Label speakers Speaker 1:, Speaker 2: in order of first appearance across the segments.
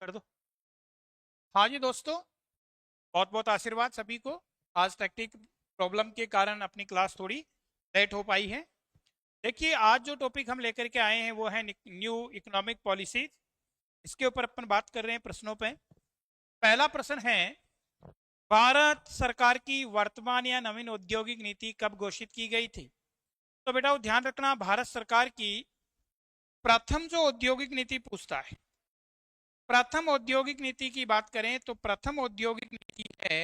Speaker 1: कर दो। हाँ जी दोस्तों, बहुत बहुत आशीर्वाद सभी को। आज टेक्निक प्रॉब्लम के कारण अपनी क्लास थोड़ी लेट हो पाई है। देखिए, आज जो टॉपिक हम लेकर के आए हैं वो है न्यू इकोनॉमिक पॉलिसीज। इसके ऊपर अपन बात कर रहे हैं प्रश्नों पे। पहला प्रश्न है, भारत सरकार की वर्तमान या नवीन औद्योगिक नीति कब घोषित की गई थी? तो बेटा ध्यान रखना, भारत सरकार की प्रथम जो औद्योगिक नीति पूछता है, प्रथम औद्योगिक नीति की बात करें तो प्रथम औद्योगिक नीति है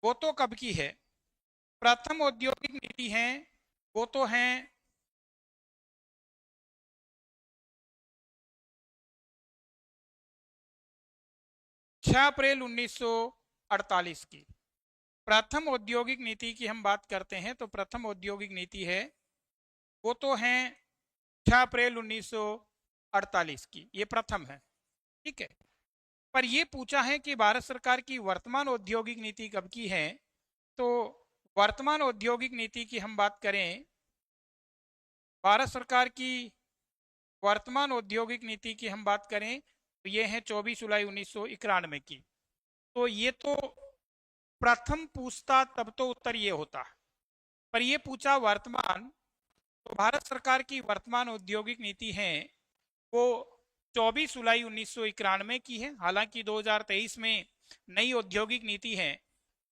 Speaker 1: वो तो कब की है? प्रथम औद्योगिक नीति है वो तो है 6 अप्रैल 1948 की। प्रथम औद्योगिक नीति की हम बात करते हैं तो प्रथम औद्योगिक नीति है वो तो है 6 अप्रैल 1948 की, ये प्रथम है। ठीक है, पर ये पूछा है कि भारत सरकार की वर्तमान औद्योगिक नीति कब की है। तो वर्तमान औद्योगिक नीति की हम बात करें, भारत सरकार की वर्तमान औद्योगिक नीति की हम बात करें तो ये है 24 जुलाई 1991 की। तो ये तो प्रथम पूछता तब तो उत्तर ये होता, पर ये पूछा वर्तमान। तो भारत सरकार की वर्तमान औद्योगिक नीति है वो 24 जुलाई 1991 की है। हालांकि 2023 में नई औद्योगिक नीति है,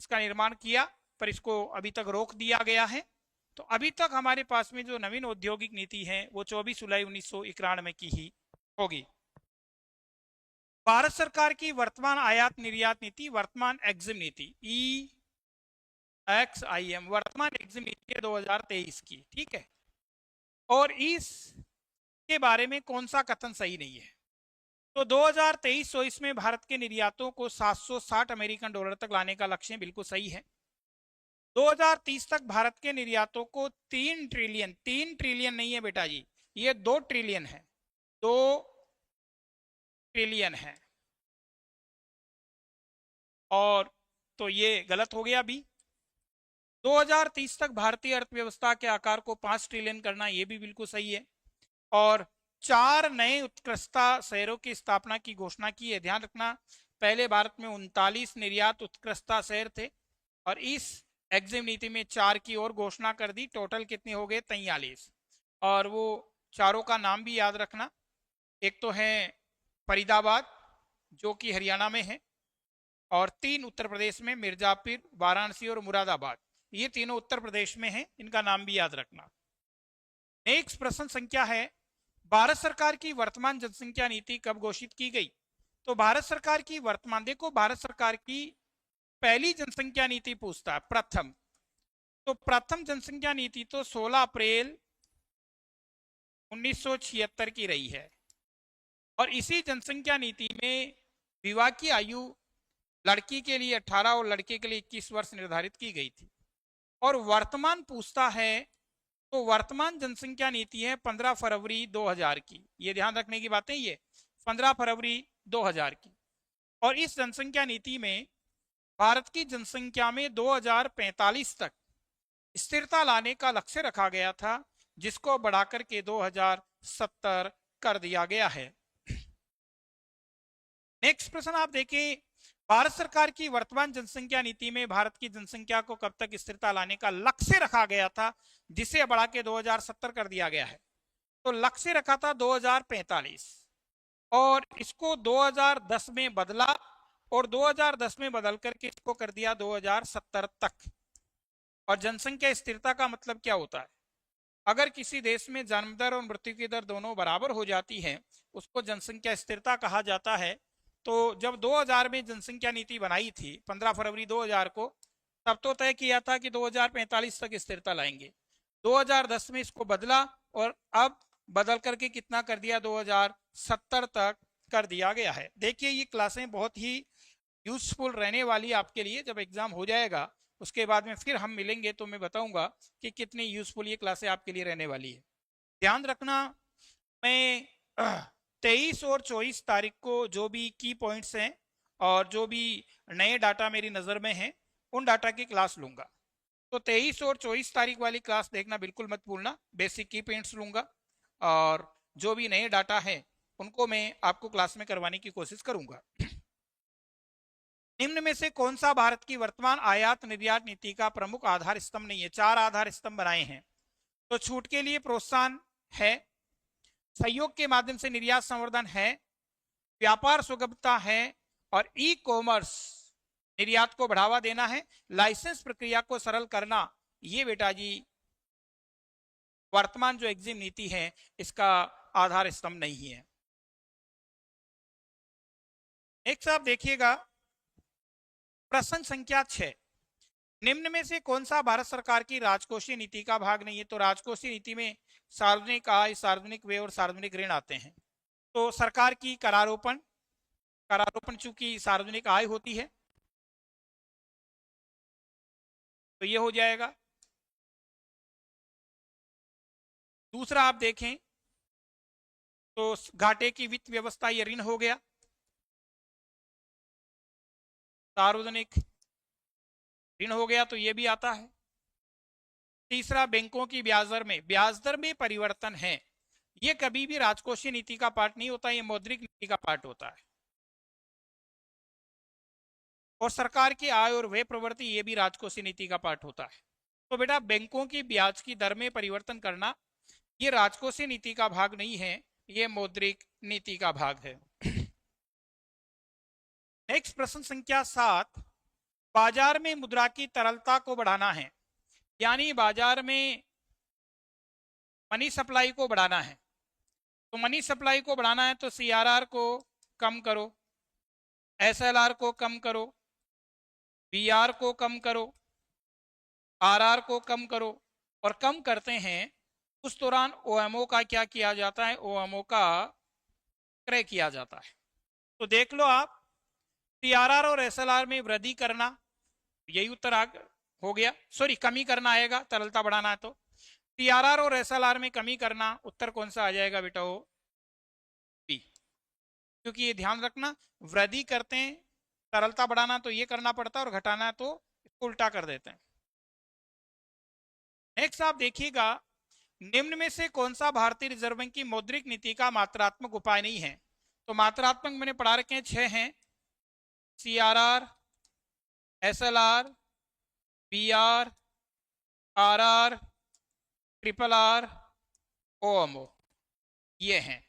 Speaker 1: इसका निर्माण किया, पर इसको अभी तक रोक दिया गया है। तो अभी तक हमारे पास में जो नवीन औद्योगिक नीति है वो 24 जुलाई 1991 की ही होगी। भारत सरकार की वर्तमान आयात निर्यात नीति, वर्तमान एग्जिम नीति, EXIM, वर्तमान एग्जिम नीति 2023 की। ठीक है, और इस के बारे में कौन सा कथन सही नहीं है? तो 2023-24 में भारत के निर्यातों को 760 अमेरिकन डॉलर तक लाने का लक्ष्य बिल्कुल सही है। 2030 तक भारत के निर्यातों को 3 ट्रिलियन, 3 ट्रिलियन नहीं है बेटा जी, ये 2 ट्रिलियन है, 2 ट्रिलियन है। और तो ये गलत हो गया भी। 2030 तक भारतीय अर्थव्यवस्था के आकार को 5 ट्रिलियन करना, ये भी बिल्कुल सही है। और 4 नए उत्कृष्टता शहरों की स्थापना की घोषणा की है। ध्यान रखना, पहले भारत में 39 निर्यात उत्कृष्टता शहर थे और इस एग्जिम नीति में 4 की और घोषणा कर दी। टोटल कितने हो गए? 43। और वो चारों का नाम भी याद रखना, एक तो है फरीदाबाद जो कि हरियाणा में है, और 3 उत्तर प्रदेश में, मिर्जापुर, वाराणसी और मुरादाबाद, ये तीनों उत्तर प्रदेश में हैं, इनका नाम भी याद रखना। नेक्स्ट प्रश्न संख्या है, भारत सरकार की वर्तमान जनसंख्या नीति कब घोषित की गई? तो भारत सरकार की वर्तमान, देखो भारत सरकार की पहली जनसंख्या नीति पूछता है प्रथम, तो प्रथम जनसंख्या नीति तो 16 अप्रैल 1976 की रही है। और इसी जनसंख्या नीति में विवाह की आयु लड़की के लिए 18 और लड़के के लिए 21 वर्ष निर्धारित की गई थी। और वर्तमान पूछता है तो वर्तमान जनसंख्या नीति है 15 फरवरी 2000 की। ये ध्यान रखने की बात है, ये 15 फरवरी 2000 की। और इस जनसंख्या नीति में भारत की जनसंख्या में 2045 तक स्थिरता लाने का लक्ष्य रखा गया था, जिसको बढ़ाकर के 2070 कर दिया गया है। नेक्स्ट प्रश्न आप देखें, भारत सरकार की वर्तमान जनसंख्या नीति में भारत की जनसंख्या को कब तक स्थिरता लाने का लक्ष्य रखा गया था, जिसे बढ़ा के 2070 कर दिया गया है? तो लक्ष्य रखा था 2045 और इसको 2010 में बदला और 2010 में बदल करके इसको कर दिया 2070 तक। और जनसंख्या स्थिरता का मतलब क्या होता है? अगर किसी देश में जन्म दर और मृत्यु की दर दोनों बराबर हो जाती है, उसको जनसंख्या स्थिरता कहा जाता है। तो जब 2000 में जनसंख्या नीति बनाई थी 15 फरवरी 2000 को, तब तो तय किया था कि 2045 तक स्थिरता लाएंगे। 2010 में इसको बदला और अब बदल करके कितना कर दिया? 2070 तक कर दिया गया है। देखिए, ये क्लासें बहुत ही यूजफुल रहने वाली आपके लिए। जब एग्जाम हो जाएगा उसके बाद में फिर हम मिलेंगे तो मैं बताऊंगा कि कितनी यूजफुल ये क्लासें आपके लिए रहने वाली है। ध्यान रखना, मैं 23 और 24 तारीख को जो भी की पॉइंट्स हैं और जो भी नए डाटा मेरी नज़र में हैं, उन डाटा की क्लास लूंगा। तो 23 और 24 तारीख वाली क्लास देखना बिल्कुल मत भूलना। बेसिक की पॉइंट्स लूंगा और जो भी नए डाटा है उनको मैं आपको क्लास में करवाने की कोशिश करूंगा। निम्न में से कौन सा भारत की वर्तमान आयात निर्यात नीति का प्रमुख आधार स्तंभ नहीं है? 4 आधार स्तंभ बनाए हैं। तो छूट के लिए प्रोत्साहन है, सहयोग के माध्यम से निर्यात संवर्धन है, व्यापार सुगमता है, और ई कॉमर्स निर्यात को बढ़ावा देना है, लाइसेंस प्रक्रिया को सरल करना। ये बेटा जी वर्तमान जो एग्जिम नीति है इसका आधार स्तंभ नहीं है। नेक्स्ट आप देखिएगा प्रश्न संख्या 6, निम्न में से कौन सा भारत सरकार की राजकोषीय नीति का भाग नहीं है? तो राजकोषीय नीति में सार्वजनिक आय, सार्वजनिक व्यय और सार्वजनिक ऋण आते हैं। तो सरकार की करारोपण चूंकि सार्वजनिक आय होती है तो ये हो जाएगा। दूसरा आप देखें तो घाटे की वित्त व्यवस्था, ये ऋण हो गया, सार्वजनिक ऋण हो गया तो ये भी आता है। तीसरा बैंकों की ब्याज दर में परिवर्तन है, ये कभी भी राजकोषीय नीति का पार्ट नहीं होता, ये मौद्रिक नीति का पार्ट होता है। और सरकार की आय और व्यय प्रवृत्ति, ये भी राजकोषीय नीति का पार्ट होता है। तो बेटा बैंकों की ब्याज की दर में परिवर्तन करना ये राजकोषीय नीति का भाग नहीं है, ये मौद्रिक नीति का भाग है। नेक्स्ट प्रश्न संख्या 7, बाजार में मुद्रा की तरलता को बढ़ाना है, यानी बाजार में मनी सप्लाई को बढ़ाना है। तो मनी सप्लाई को बढ़ाना है तो CRR को कम करो, SLR को कम करो, BR को कम करो, RR को कम करो, और कम करते हैं उस दौरान OMO का क्या किया जाता है? OMO का क्रय किया जाता है। तो देख लो आप, CRR और SLR में वृद्धि करना, यही उत्तर हो गया, सॉरी कमी करना आएगा, तरलता बढ़ाना है तो CRR और SLR में कमी करना, उत्तर कौन सा आ जाएगा बेटा? वो बी, क्योंकि ये ध्यान रखना वृद्धि करते हैं, तरलता बढ़ाना तो ये करना पड़ता है और घटाना है तो इसको उल्टा कर देते हैं। नेक्स्ट आप देखिएगा निम्न में से कौन सा भारतीय रिजर्व बैंक की मौद्रिक नीति का मात्रात्मक उपाय नहीं है? तो मात्रात्मक मैंने पढ़ा रखे हैं, 6 हैं, CRR, SLR, BR, RR, RRR, OMO, ये हैं।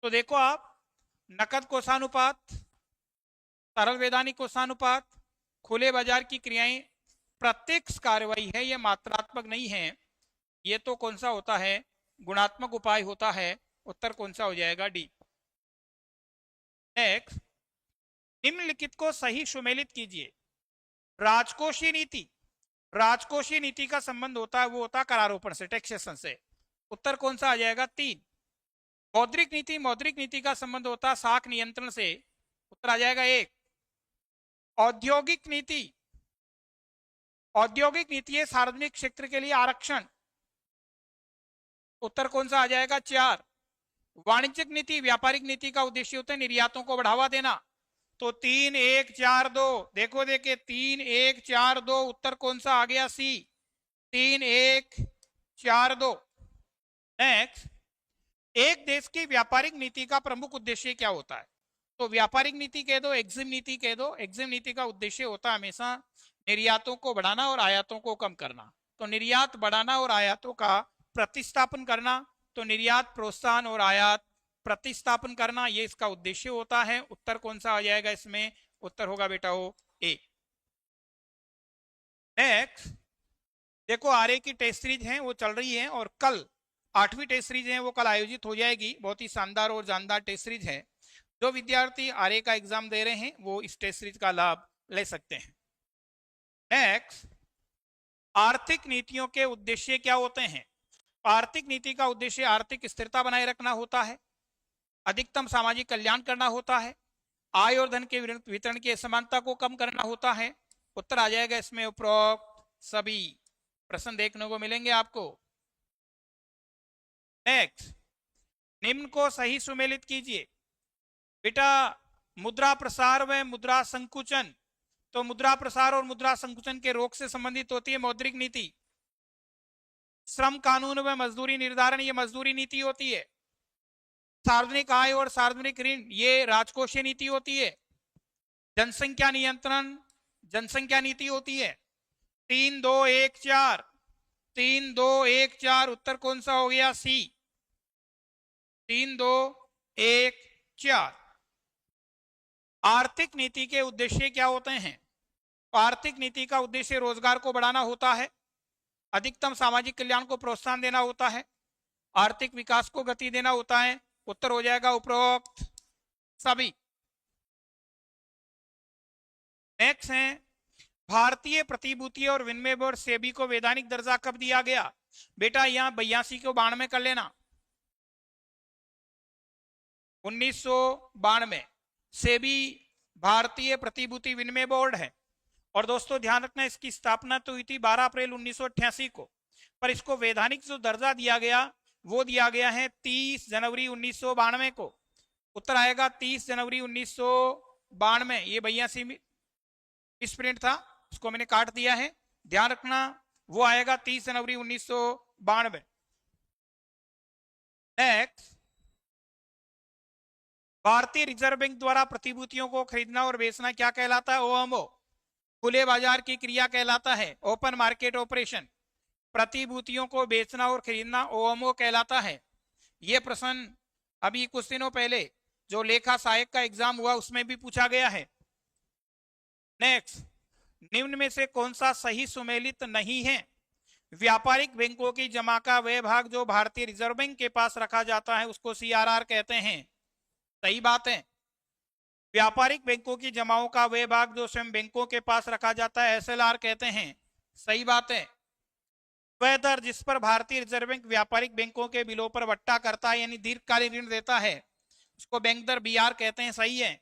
Speaker 1: तो देखो आप, नकद कोषानुपात, तरल वैधानिक कोषानुपात, खुले बाजार की क्रियाएं, प्रत्यक्ष कार्रवाई है, ये मात्रात्मक नहीं है, ये तो कौन सा होता है? गुणात्मक उपाय होता है। उत्तर कौन सा हो जाएगा? डी। नेक्स्ट, निम्नलिखित को सही सुमेलित कीजिए। राजकोषीय नीति का संबंध होता है, वो होता है करारोपण से, टैक्सेशन से। उत्तर कौन सा आ जाएगा? 3। मौद्रिक नीति का संबंध होता है साख नियंत्रण से। उत्तर आ जाएगा 1। औद्योगिक नीति है सार्वजनिक क्षेत्र के लिए आरक्षण। उत्तर कौन सा आ जाएगा? 4। वाणिज्यिक नीति, व्यापारिक नीति का उद्देश्य होता है निर्यातों को बढ़ावा देना। तो 3, 1, 4, 2, देखो 3, 1, 4, 2, उत्तर कौन सा आ गया? सी, 3, 1, 4, 2। नेक्स्ट, एक देश की व्यापारिक नीति का प्रमुख उद्देश्य क्या होता है? तो व्यापारिक नीति कह दो, एग्जिम नीति कह दो। एग्जिम नीति का उद्देश्य होता है हमेशा निर्यातों को बढ़ाना और आयातों को कम करना। तो निर्यात बढ़ाना और आयातों का प्रतिस्थापन करना, तो निर्यात प्रोत्साहन और आयात प्रतिस्थापन करना, ये इसका उद्देश्य होता है। उत्तर कौन सा आ जाएगा इसमें? उत्तर होगा बेटा वो ए। नेक्स्ट देखो, आरए की टेस्ट सीरीज है वो चल रही है, और कल 8वीं टेस्ट सीरीज है वो कल आयोजित हो जाएगी। बहुत ही शानदार और जानदार टेस्ट सीरीज है। जो विद्यार्थी आरए का एग्जाम दे रहे हैं वो इस टेस्ट सीरीज का लाभ ले सकते हैं। नेक्स्ट, आर्थिक नीतियों के उद्देश्य क्या होते हैं? आर्थिक नीति का उद्देश्य आर्थिक स्थिरता बनाए रखना होता है, अधिकतम सामाजिक कल्याण करना होता है, आय और धन के वितरण की असमानता को कम करना होता है। उत्तर आ जाएगा इसमें उपरोक्त सभी। प्रश्न देखने को मिलेंगे आपको। नेक्स्ट, निम्न को सही सुमेलित कीजिए। बेटा, मुद्रा प्रसार व मुद्रा संकुचन, तो मुद्रा प्रसार और मुद्रा संकुचन के रोक से संबंधित होती है मौद्रिक नीति। श्रम कानून व मजदूरी निर्धारण, ये मजदूरी नीति होती है। सार्वजनिक आय और सार्वजनिक ऋण ये राजकोषीय नीति होती है। जनसंख्या नियंत्रण जनसंख्या नीति होती है। 3-2-1-4 3-2-1-4 उत्तर कौन सा हो गया? सी 3-2-1-4। आर्थिक नीति के उद्देश्य क्या होते हैं? आर्थिक नीति का उद्देश्य रोजगार को बढ़ाना होता है, अधिकतम सामाजिक कल्याण को प्रोत्साहन देना होता है, आर्थिक विकास को गति देना होता है। उत्तर हो जाएगा उपरोक्त सभी। नेक्स्ट है भारतीय प्रतिभूति और विनिमय बोर्ड सेबी को वैधानिक दर्जा कब दिया गया? बेटा यहां 82 को 92 कर लेना। 1992 सेबी भारतीय प्रतिभूति विनिमय बोर्ड है। और दोस्तों ध्यान रखना इसकी स्थापना तो हुई थी 12 अप्रैल 1988 को, पर इसको वैधानिक जो दर्जा दिया गया वो दिया गया है 30 जनवरी 1992 को। उत्तर आएगा 30 जनवरी 1992। ये 82 मिसप्रिंट था, उसको मैंने काट दिया है, ध्यान रखना वो आएगा 30 जनवरी 1992। नेक्स्ट, भारतीय रिजर्व बैंक द्वारा प्रतिभूतियों को खरीदना और बेचना क्या कहलाता है? ओएमओ, खुले बाजार की क्रिया कहलाता है, ओपन मार्केट ऑपरेशन। प्रतिभूतियों को बेचना और खरीदना ओएमओ कहलाता है। यह प्रश्न अभी कुछ दिनों पहले जो लेखा सहायक का एग्जाम हुआ उसमें भी पूछा गया है। नेक्स्ट, निम्न में से कौन सा सही सुमेलित नहीं है? व्यापारिक बैंकों की जमा का वह भाग जो भारतीय रिजर्व बैंक के पास रखा जाता है उसको सीआरआर कहते हैं। सही बात है। व्यापारिक बैंकों की जमाओं का वह भाग जो स्वयं बैंकों के पास रखा जाता है एसएलआर कहते हैं। सही बात है। वह दर जिस पर भारतीय रिजर्व बैंक व्यापारिक बैंकों के बिलों पर वट्टा करता है यानी दीर्घकालीन ऋण देता है उसको बैंक दर बीआर कहते हैं। सही है।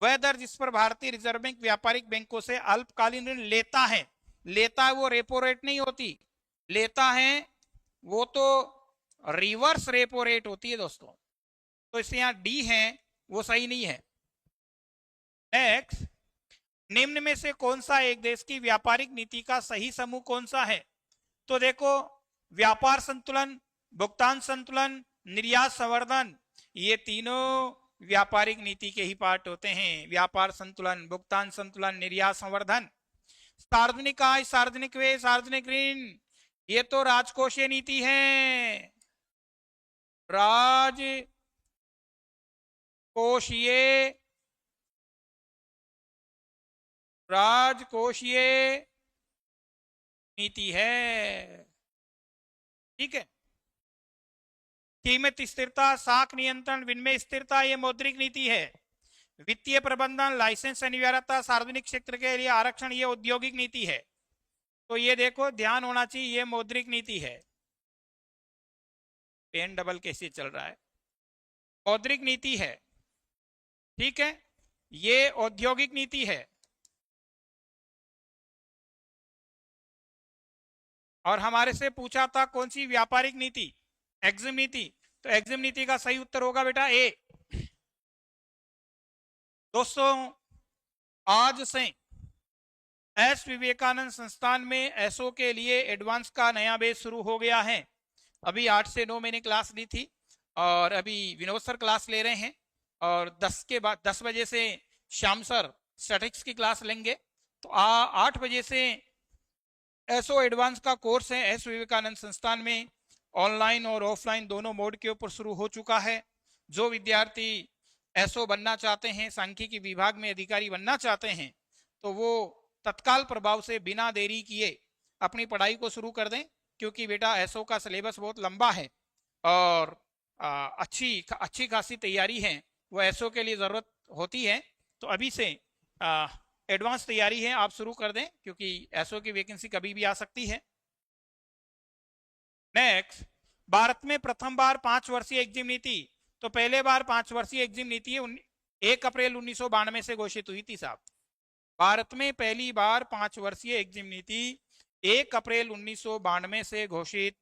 Speaker 1: वह दर जिस पर भारतीय रिजर्व बैंक व्यापारिक बैंकों से अल्पकालीन ऋण लेता है वो रेपो रेट नहीं होती, लेता है वो तो रिवर्स रेपो रेट होती है दोस्तों। तो इससे यहाँ डी है वो सही नहीं है। नेक्स्ट, निम्न में से कौन सा एक देश की व्यापारिक नीति का सही समूह कौन सा है? तो देखो, व्यापार संतुलन, भुगतान संतुलन, निर्यात संवर्धन, ये तीनों व्यापारिक नीति के ही पार्ट होते हैं। व्यापार संतुलन, भुगतान संतुलन, निर्यात संवर्धन। सार्वजनिक आय, सार्वजनिक व्यय, सार्वजनिक ऋण, ये तो राजकोषीय नीति है। राजकोषीय नीति है। ठीक है। कीमत स्थिरता, साख नियंत्रण, विनिमय स्थिरता, ये मौद्रिक नीति है। वित्तीय प्रबंधन, लाइसेंस अनिवार्यता, सार्वजनिक क्षेत्र के लिए आरक्षण, ये औद्योगिक नीति है। तो ये देखो ध्यान होना चाहिए, ये मौद्रिक नीति है। पेन डबल कैसे चल रहा है? मौद्रिक नीति है। ठीक है। ये औद्योगिक नीति है। और हमारे से पूछा था कौन सी व्यापारिक नीति? एग्जिम नीति। तो एग्जिम नीति का सही उत्तर होगा बेटा ए। दोस्तों आज से एस विवेकानंद संस्थान में एसओ के लिए एडवांस का नया बैच शुरू हो गया है। अभी 8 से 9 मैंने क्लास ली थी और अभी विनोद सर क्लास ले रहे हैं और 10 बजे से श्याम सर स्टैटिक्स की क्लास लेंगे। तो 8 बजे से एसओ एडवांस का कोर्स है एस विवेकानंद संस्थान में, ऑनलाइन और ऑफलाइन दोनों मोड के ऊपर शुरू हो चुका है। जो विद्यार्थी एसओ बनना चाहते हैं, सांख्यिकी विभाग में अधिकारी बनना चाहते हैं, तो वो तत्काल प्रभाव से बिना देरी किए अपनी पढ़ाई को शुरू कर दें, क्योंकि बेटा एसओ का सिलेबस बहुत लंबा है और अच्छी खासी तैयारी है वो एसओ के लिए ज़रूरत होती है। तो अभी से एडवांस तैयारी है आप शुरू कर दें, क्योंकि एसओ की वैकेंसी कभी भी आ सकती है। नेक्स्ट, भारत में प्रथम बार 5 वर्षीय एग्जिम नीति, तो पहले बार 5 वर्षीय एग्जिम नीति 1 अप्रैल 1992 से घोषित हुई थी साहब। भारत में पहली बार 5 वर्षीय एग्जिम नीति 1 अप्रैल 1992 से घोषित